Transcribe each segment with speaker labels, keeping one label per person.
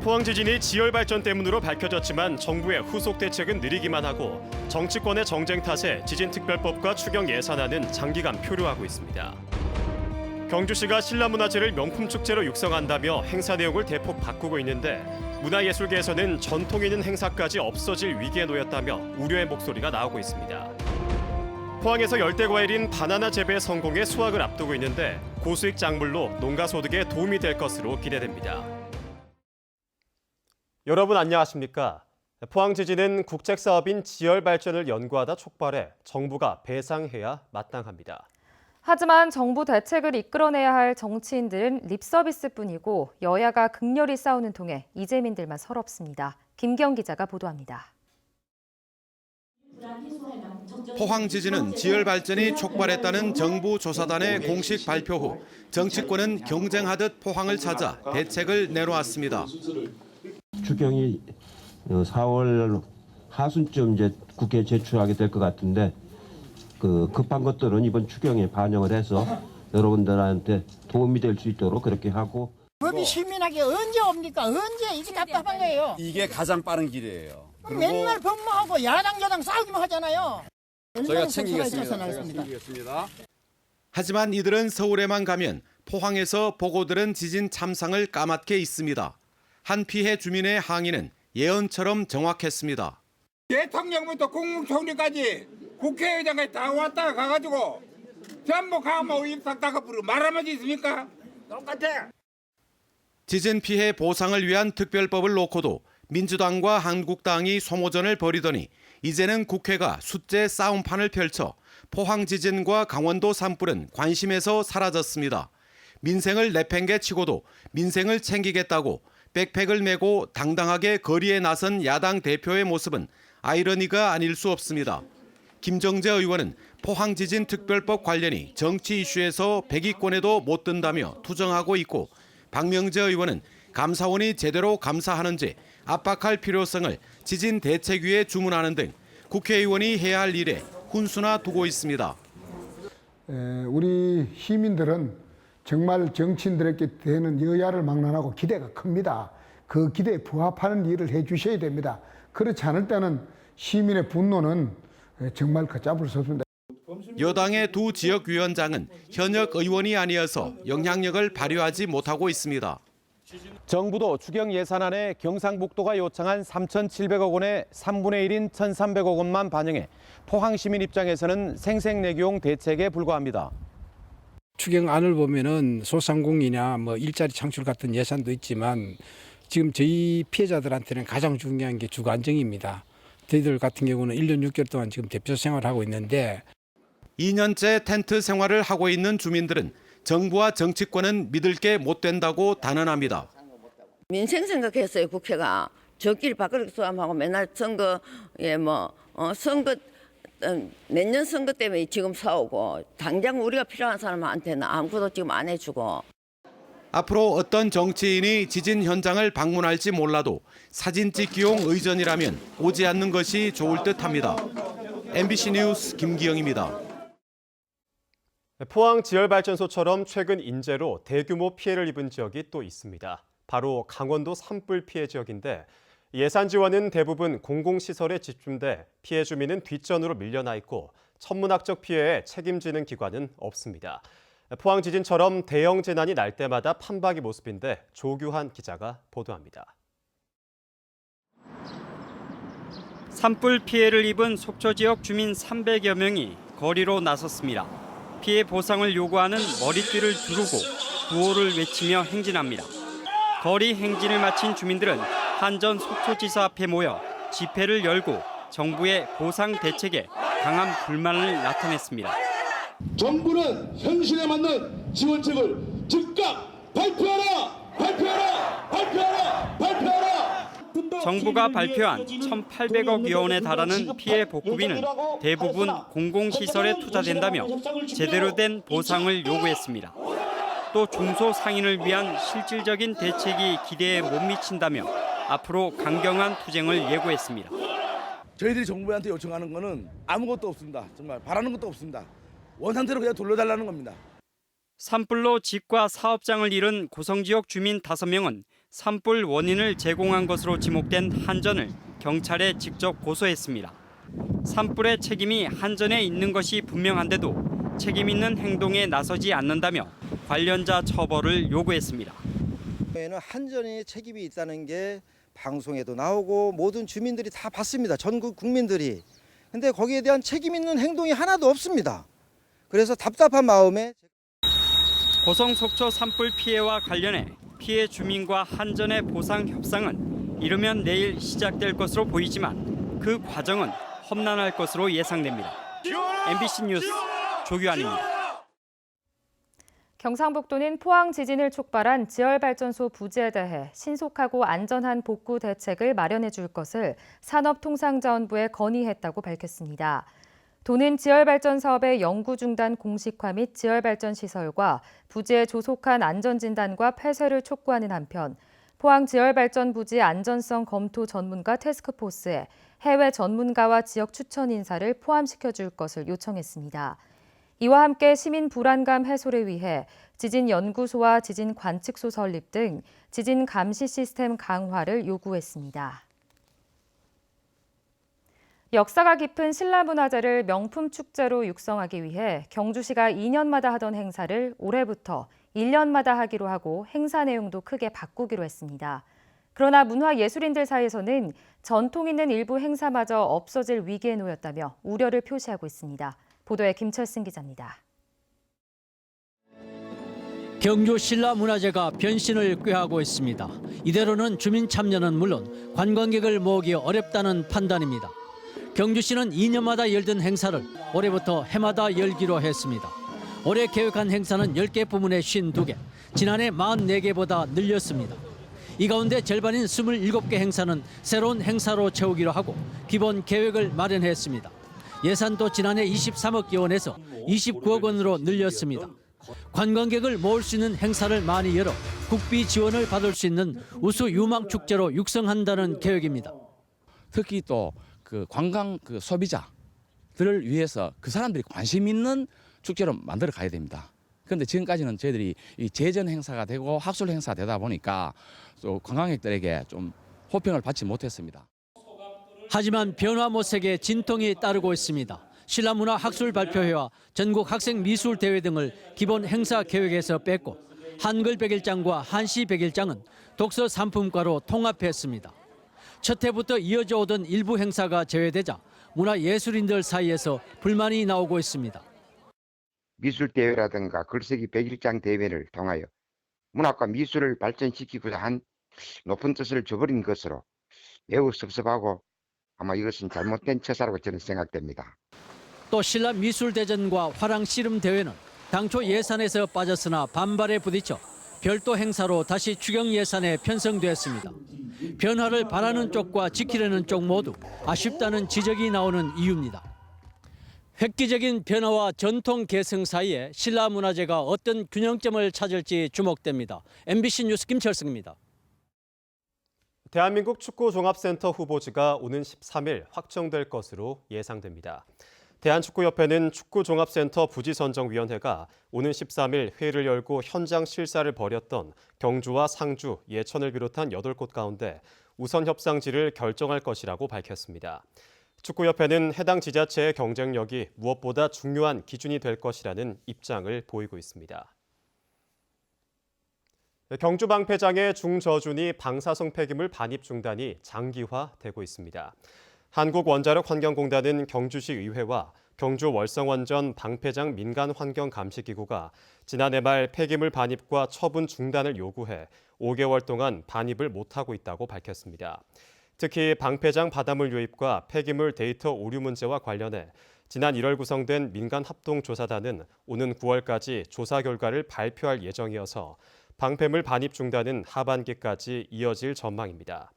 Speaker 1: 포항 지진이 지열 발전 때문으로 밝혀졌지만 정부의 후속 대책은 느리기만 하고 정치권의 정쟁 탓에 지진특별법과 추경 예산안은 장기간 표류하고 있습니다. 경주시가 신라문화재를 명품축제로 육성한다며 행사 내용을 대폭 바꾸고 있는데 문화예술계에서는 전통 있는 행사까지 없어질 위기에 놓였다며 우려의 목소리가 나오고 있습니다. 포항에서 열대과일인 바나나 재배 성공에 수확을 앞두고 있는데 고수익 작물로 농가 소득에 도움이 될 것으로 기대됩니다. 여러분 안녕하십니까? 포항 지진은 국책 사업인 지열 발전을 연구하다 촉발해 정부가 배상해야 마땅합니다.
Speaker 2: 하지만 정부 대책을 이끌어내야 할 정치인들은 립서비스뿐이고 여야가 극렬히 싸우는 통에 이재민들만 서럽습니다. 김기영 기자가 보도합니다.
Speaker 3: 포항 지진은 지열 발전이 촉발했다는 정부 조사단의 공식 발표 후 정치권은 경쟁하듯 포항을 찾아 대책을 내놓았습니다.
Speaker 4: 추경이 4월 하순쯤 이제 국회에 제출하게 될 것 같은데 그 급한 것들은 이번 추경에 반영을 해서 여러분들한테 도움이 될 수 있도록 그렇게 하고.
Speaker 5: 법이 시민에게 언제 옵니까? 언제? 이게 답답한 거예요.
Speaker 6: 이게 가장 빠른 길이에요.
Speaker 5: 맨날 법무하고 야당 여당 싸우기만 하잖아요.
Speaker 6: 저희가 챙기겠습니다.
Speaker 3: 하지만 이들은 서울에만 가면 포항에서 보고 들은 지진 참상을 까맣게 잊습니다. 한 피해 주민의 항의는 예언처럼 정확했습니다.
Speaker 7: 대통령부터 국무총리까지 국회의장까지 다 왔다가 가가지고 전부 가면 입싹다가 부르 말하면 있습니까? 똑같아.
Speaker 3: 지진 피해 보상을 위한 특별법을 놓고도 민주당과 한국당이 소모전을 벌이더니 이제는 국회가 숫제 싸움판을 펼쳐 포항 지진과 강원도 산불은 관심에서 사라졌습니다. 민생을 내팽개치고도 민생을 챙기겠다고 백팩을 메고 당당하게 거리에 나선 야당 대표의 모습은 아이러니가 아닐 수 없습니다. 김정재 의원은 포항 지진 특별법 관련이 정치 이슈에서 100위권에도 못 든다며 투정하고 있고 박명재 의원은 감사원이 제대로 감사하는지 압박할 필요성을 지진 대책위에 주문하는 등 국회의원이 해야 할 일에 훈수나 두고 있습니다.
Speaker 8: 우리 시민들은 정말 정치인들에게 되는 여야를 막론하고 기대가 큽니다. 그 기대에 부합하는 일을 해주셔야 됩니다. 그렇지 않을 때는 시민의 분노는 정말 걷잡을 수 없습니다.
Speaker 3: 여당의 두 지역위원장은 현역 의원이 아니어서 영향력을 발휘하지 못하고 있습니다. 정부도 추경 예산안에 경상북도가 요청한 3,700억 원의 3분의 1인 1,300억 원만 반영해 포항 시민 입장에서는 생색내기용 대책에 불과합니다.
Speaker 9: 추경안을 보면은 소상공인이나 일자리 창출 같은 예산도 있지만 지금 저희 피해자들한테는 가장 중요한 게 주거 안정입니다. 저희들 같은 경우는 1년 6개월 동안 지금 대표 생활하고 있는데
Speaker 3: 2년째 텐트 생활을 하고 있는 주민들은 정부와 정치권은 믿을 게 못 된다고 단언합니다.
Speaker 10: 민생 생각했어요. 국회가 저끼리 밥그릇 싸움하고 맨날 선거에 선거 내년 선거 때문에 지금 싸우고 당장 우리가 필요한 사람한테는 아무것도 지금 안 해주고.
Speaker 3: 앞으로 어떤 정치인이 지진 현장을 방문할지 몰라도 사진 찍기용 의전이라면 오지 않는 것이 좋을 듯합니다. MBC 뉴스 김기영입니다.
Speaker 1: 포항 지열발전소처럼 최근 인재로 대규모 피해를 입은 지역이 또 있습니다. 바로 강원도 산불 피해 지역인데 예산 지원은 대부분 공공시설에 집중돼 피해 주민은 뒷전으로 밀려나 있고 천문학적 피해에 책임지는 기관은 없습니다. 포항 지진처럼 대형 재난이 날 때마다 판박이 모습인데 조규환 기자가 보도합니다.
Speaker 11: 산불 피해를 입은 속초 지역 주민 300여 명이 거리로 나섰습니다. 피해 보상을 요구하는 머리띠를 두르고 구호를 외치며 행진합니다. 거리 행진을 마친 주민들은 한전 속초지사 앞에 모여 집회를 열고 정부의 보상 대책에 강한 불만을 나타냈습니다.
Speaker 12: 정부는 현실에 맞는 지원책을 즉각 발표하라! 발표하라! 발표하라! 발표하라!
Speaker 11: 정부가 발표한 1,800억 원에 달하는 피해 복구비는 대부분 공공시설에 투자된다며 제대로 된 보상을 요구했습니다. 또 중소상인을 위한 실질적인 대책이 기대에 못 미친다며 앞으로 강경한 투쟁을 예고했습니다.
Speaker 6: 저희들이 정부한테 요청하는 거는 아무것도 없습니다. 정말 바라는 것도 없습니다. 원상태로 그냥 돌려달라는 겁니다.
Speaker 11: 산불로 집과 사업장을 잃은 고성지역 주민 5명은 산불 원인을 제공한 것으로 지목된 한전을 경찰에 직접 고소했습니다. 산불의 책임이 한전에 있는 것이 분명한데도 책임 있는 행동에 나서지 않는다며 관련자 처벌을 요구했습니다.
Speaker 13: 한전이 책임이 있다는 게 방송에도 나오고 모든 주민들이 다 봤습니다. 전국 국민들이. 근데 거기에 대한 책임 있는 행동이 하나도 없습니다. 그래서 답답한 마음에
Speaker 11: 고성 속초 산불 피해와 관련해 피해 주민과 한전의 보상 협상은 이르면 내일 시작될 것으로 보이지만 그 과정은 험난할 것으로 예상됩니다. MBC 뉴스 조규환입니다.
Speaker 2: 경상북도는 포항 지진을 촉발한 지열발전소 부지에 대해 신속하고 안전한 복구 대책을 마련해 줄 것을 산업통상자원부에 건의했다고 밝혔습니다. 도는 지열발전 사업의 영구 중단 공식화 및 지열발전 시설과 부지의 조속한 안전진단과 폐쇄를 촉구하는 한편 포항 지열발전 부지 안전성 검토 전문가 태스크포스에 해외 전문가와 지역 추천 인사를 포함시켜 줄 것을 요청했습니다. 이와 함께 시민 불안감 해소를 위해 지진연구소와 지진관측소 설립 등 지진 감시 시스템 강화를 요구했습니다. 역사가 깊은 신라문화재를 명품 축제로 육성하기 위해 경주시가 2년마다 하던 행사를 올해부터 1년마다 하기로 하고 행사 내용도 크게 바꾸기로 했습니다. 그러나 문화예술인들 사이에서는 전통 있는 일부 행사마저 없어질 위기에 놓였다며 우려를 표시하고 있습니다. 보도에 김철승 기자입니다.
Speaker 14: 경주 신라문화재가 변신을 꾀하고 있습니다. 이대로는 주민 참여는 물론 관광객을 모으기 어렵다는 판단입니다. 경주시는 2년마다 열던 행사를 올해부터 해마다 열기로 했습니다. 올해 계획한 행사는 10개 부문에 52개, 지난해 44개보다 늘렸습니다. 이 가운데 절반인 27개 행사는 새로운 행사로 채우기로 하고 기본 계획을 마련했습니다. 예산도 지난해 23억 기원에서 29억 원으로 늘렸습니다. 관광객을 모을 수 있는 행사를 많이 열어 국비 지원을 받을 수 있는 우수 유망축제로 육성한다는 계획입니다.
Speaker 15: 특히 또 그 관광 소비자들을 위해서 그 사람들이 관심 있는 축제로 만들어 가야 됩니다. 그런데 지금까지는 저희들이 이 제전 행사가 되고 학술 행사가 되다 보니까 또 관광객들에게 좀 호평을 받지 못했습니다.
Speaker 14: 하지만 변화 모색에 진통이 따르고 있습니다. 신라문화학술발표회와 전국 학생미술대회 등을 기본 행사 계획에서 뺐고 한글 백일장과 한시 백일장은 독서 상품과로 통합했습니다. 첫 해부터 이어져 오던 일부 행사가 제외되자 문화예술인들 사이에서 불만이 나오고 있습니다.
Speaker 16: 미술대회라든가 글쓰기 백일장 대회를 통하여 문학과 미술을 발전시키고자 한 높은 뜻을 저버린 것으로 매우 섭섭하고 아마 이것은 잘못된 처사라고 저는 생각됩니다.
Speaker 14: 또 신라미술대전과 화랑씨름대회는 당초 예산에서 빠졌으나 반발에 부딪혀 별도 행사로 다시 추경 예산에 편성됐습니다. 변화를 바라는 쪽과 지키려는 쪽 모두 아쉽다는 지적이 나오는 이유입니다. 획기적인 변화와 전통 계승 사이에 신라문화재가 어떤 균형점을 찾을지 주목됩니다. MBC 뉴스 김철승입니다.
Speaker 1: 대한민국 축구종합센터 후보지가 오는 13일 확정될 것으로 예상됩니다. 대한축구협회는 축구종합센터 부지선정위원회가 오는 13일 회의를 열고 현장 실사를 벌였던 경주와 상주, 예천을 비롯한 8곳 가운데 우선 협상지를 결정할 것이라고 밝혔습니다. 축구협회는 해당 지자체의 경쟁력이 무엇보다 중요한 기준이 될 것이라는 입장을 보이고 있습니다. 경주 방패장의 중저준위 방사성 폐기물 반입 중단이 장기화되고 있습니다. 한국원자력환경공단은 경주시 의회와 경주 월성원전 방패장 민간환경감시기구가 지난해 말 폐기물 반입과 처분 중단을 요구해 5개월 동안 반입을 못하고 있다고 밝혔습니다. 특히 방패장 바닷물 유입과 폐기물 데이터 오류 문제와 관련해 지난 1월 구성된 민간합동조사단은 오는 9월까지 조사 결과를 발표할 예정이어서 방패물 반입 중단은 하반기까지 이어질 전망입니다.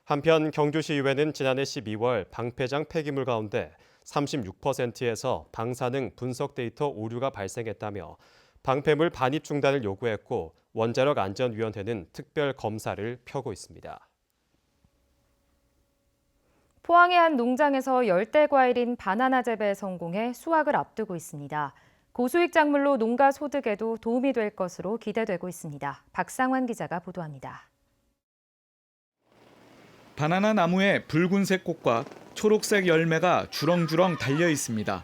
Speaker 1: 한편 경주시의회는 지난해 12월 방패장 폐기물 가운데 36%에서 방사능 분석 데이터 오류가 발생했다며 방패물 반입 중단을 요구했고 원자력안전위원회는 특별 검사를 펴고 있습니다.
Speaker 2: 포항의 한 농장에서 열대과일인 바나나 재배에 성공해 수확을 앞두고 있습니다. 고수익 작물로 농가 소득에도 도움이 될 것으로 기대되고 있습니다. 박상환 기자가 보도합니다.
Speaker 17: 바나나 나무에 붉은색 꽃과 초록색 열매가 주렁주렁 달려 있습니다.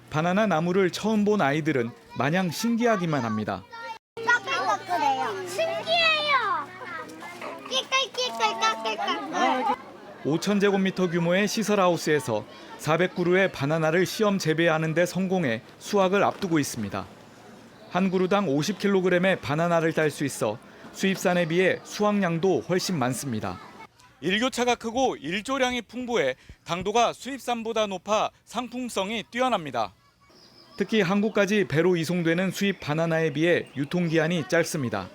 Speaker 17: 바나나 나무를 처음 본 아이들은 마냥 신기하기만 합니다.
Speaker 18: 까끌까끌해요. 신기해요. 깨끌깨끌.
Speaker 17: 5,000제곱미터 규모의 시설하우스에서 400그루의 바나나를 시험 재배하는 데 성공해 수확을 앞두고 있습니다. 한 그루당 50kg의 바나나를 딸 수 있어 수입산에 비해 수확량도 훨씬 많습니다. 일교차가 크고 일조량이 풍부해 당도가 수입산보다 높아 상품성이 뛰어납니다. 특히 한국까지 배로 이송되는 수입 바나나에 비해 유통기한이 짧습니다.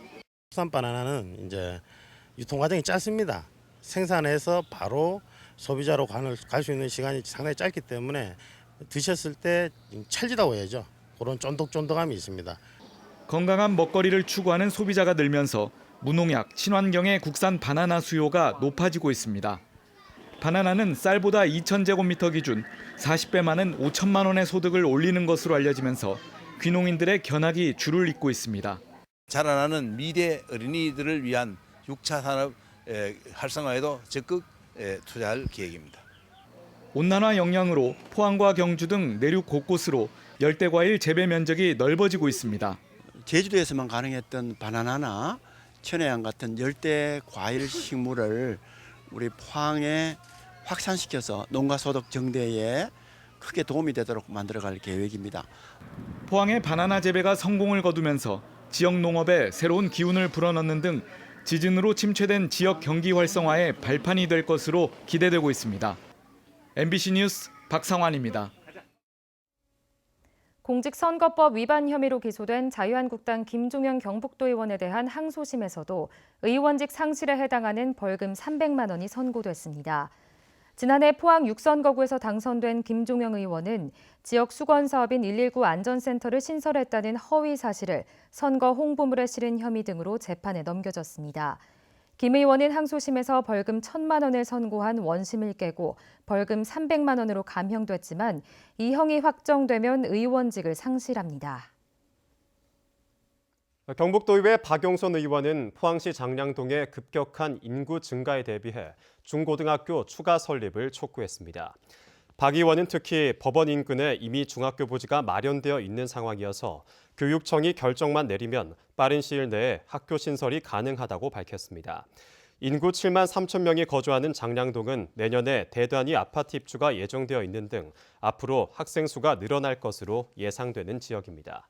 Speaker 19: 수산 바나나는 이제 유통 과정이 짧습니다. 생산해서 바로 소비자로 갈 수 있는 시간이 상당히 짧기 때문에 드셨을 때 찰지다고 해야죠. 그런 쫀득쫀득함이 있습니다.
Speaker 17: 건강한 먹거리를 추구하는 소비자가 늘면서 무농약, 친환경의 국산 바나나 수요가 높아지고 있습니다. 바나나는 쌀보다 2,000제곱미터 기준 40배 많은 5천만 원의 소득을 올리는 것으로 알려지면서 귀농인들의 견학이 줄을 잇고 있습니다.
Speaker 20: 자라나는 미래 어린이들을 위한 6차 산업 활성화에도 적극 투자할 계획입니다.
Speaker 17: 온난화 영향으로 포항과 경주 등 내륙 곳곳으로 열대과일 재배 면적이 넓어지고 있습니다.
Speaker 21: 제주도에서만 가능했던 바나나나 천혜향 같은 열대 과일 식물을 우리 포항에 확산시켜서 농가 소득 증대에 크게 도움이 되도록 만들어갈 계획입니다.
Speaker 17: 포항의 바나나 재배가 성공을 거두면서 지역 농업에 새로운 기운을 불어넣는 등 지진으로 침체된 지역 경기 활성화의 발판이 될 것으로 기대되고 있습니다. MBC 뉴스 박상환입니다.
Speaker 2: 공직선거법 위반 혐의로 기소된 자유한국당 김종영 경북도 의원에 대한 항소심에서도 의원직 상실에 해당하는 벌금 300만 원이 선고됐습니다. 지난해 포항 6선거구에서 당선된 김종영 의원은 지역 수건 사업인 119 안전센터를 신설했다는 허위 사실을 선거 홍보물에 실은 혐의 등으로 재판에 넘겨졌습니다. 김 의원은 항소심에서 벌금 1,000만 원을 선고한 원심을 깨고 벌금 300만 원으로 감형됐지만 이 형이 확정되면 의원직을 상실합니다.
Speaker 1: 경북도의회 박용선 의원은 포항시 장량동의 급격한 인구 증가에 대비해 중고등학교 추가 설립을 촉구했습니다. 박 의원은 특히 법원 인근에 이미 중학교 부지가 마련되어 있는 상황이어서 교육청이 결정만 내리면 빠른 시일 내에 학교 신설이 가능하다고 밝혔습니다. 인구 7만 3천 명이 거주하는 장량동은 내년에 대단위 아파트 입주가 예정되어 있는 등 앞으로 학생 수가 늘어날 것으로 예상되는 지역입니다.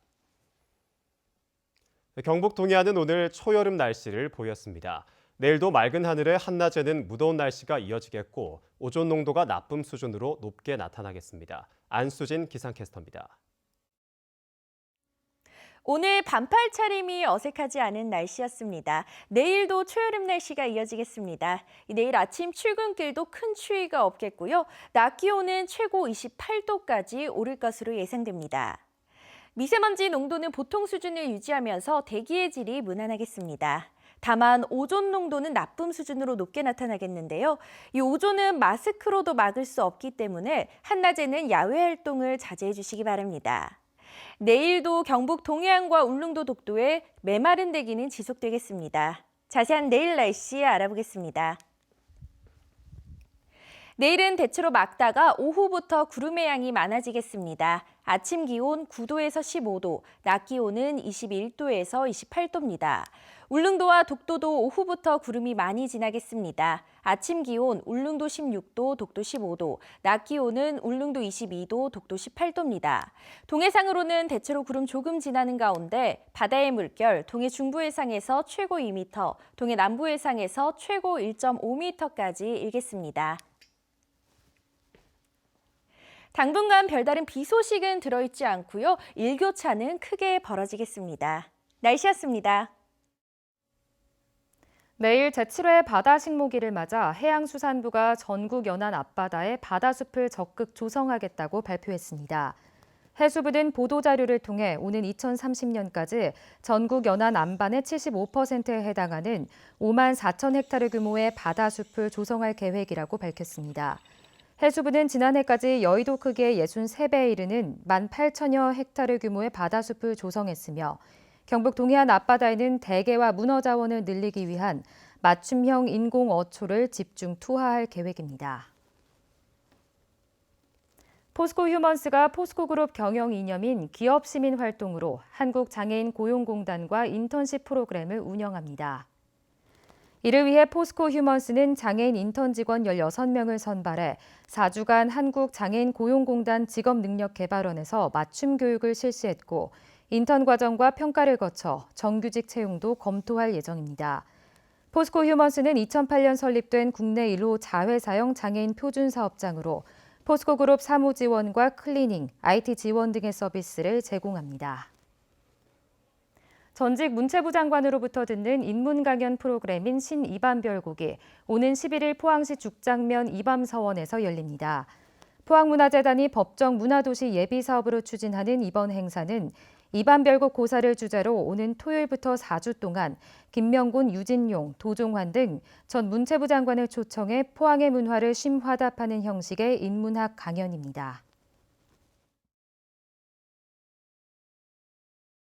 Speaker 1: 경북 동해안은 오늘 초여름 날씨를 보였습니다. 내일도 맑은 하늘에 한낮에는 무더운 날씨가 이어지겠고 오존 농도가 나쁨 수준으로 높게 나타나겠습니다. 안수진 기상캐스터입니다.
Speaker 22: 오늘 반팔 차림이 어색하지 않은 날씨였습니다. 내일도 초여름 날씨가 이어지겠습니다. 내일 아침 출근길도 큰 추위가 없겠고요. 낮 기온은 최고 28도까지 오를 것으로 예상됩니다. 미세먼지 농도는 보통 수준을 유지하면서 대기의 질이 무난하겠습니다. 다만 오존 농도는 나쁨 수준으로 높게 나타나겠는데요. 이 오존은 마스크로도 막을 수 없기 때문에 한낮에는 야외 활동을 자제해 주시기 바랍니다. 내일도 경북 동해안과 울릉도 독도에 메마른 대기는 지속되겠습니다. 자세한 내일 날씨 알아보겠습니다. 내일은 대체로 맑다가 오후부터 구름의 양이 많아지겠습니다. 아침 기온 9도에서 15도, 낮 기온은 21도에서 28도입니다. 울릉도와 독도도 오후부터 구름이 많이 지나겠습니다. 아침 기온 울릉도 16도, 독도 15도, 낮 기온은 울릉도 22도, 독도 18도입니다. 동해상으로는 대체로 구름 조금 지나는 가운데 바다의 물결 동해 중부 해상에서 최고 2m, 동해 남부 해상에서 최고 1.5m까지 일겠습니다. 당분간 별다른 비 소식은 들어있지 않고요. 일교차는 크게 벌어지겠습니다. 날씨였습니다.
Speaker 2: 내일 제7회 바다식목일을 맞아 해양수산부가 전국 연안 앞바다에 바다숲을 적극 조성하겠다고 발표했습니다. 해수부는 보도자료를 통해 오는 2030년까지 전국 연안 안반의 75%에 해당하는 5만 4천 헥타르 규모의 바다숲을 조성할 계획이라고 밝혔습니다. 해수부는 지난해까지 여의도 크기의 63배에 이르는 18,000여 헥타르 규모의 바다숲을 조성했으며 경북 동해안 앞바다에는 대게와 문어 자원을 늘리기 위한 맞춤형 인공 어초를 집중 투하할 계획입니다. 포스코 휴먼스가 포스코그룹 경영 이념인 기업 시민 활동으로 한국장애인 고용공단과 인턴십 프로그램을 운영합니다. 이를 위해 포스코 휴먼스는 장애인 인턴 직원 16명을 선발해 4주간 한국장애인 고용공단 직업능력개발원에서 맞춤 교육을 실시했고 인턴 과정과 평가를 거쳐 정규직 채용도 검토할 예정입니다. 포스코 휴먼스는 2008년 설립된 국내 1호 자회사형 장애인 표준 사업장으로 포스코 그룹 사무 지원과 클리닝, IT 지원 등의 서비스를 제공합니다. 전직 문체부 장관으로부터 듣는 인문 강연 프로그램인 신이반별곡이 오는 11일 포항시 죽장면 이밤서원에서 열립니다. 포항문화재단이 법정 문화도시 예비사업으로 추진하는 이번 행사는 이반별곡 고사를 주제로 오는 토요일부터 4주 동안 김명곤, 유진용, 도종환 등 전 문체부 장관을 초청해 포항의 문화를 심화답하는 형식의 인문학 강연입니다.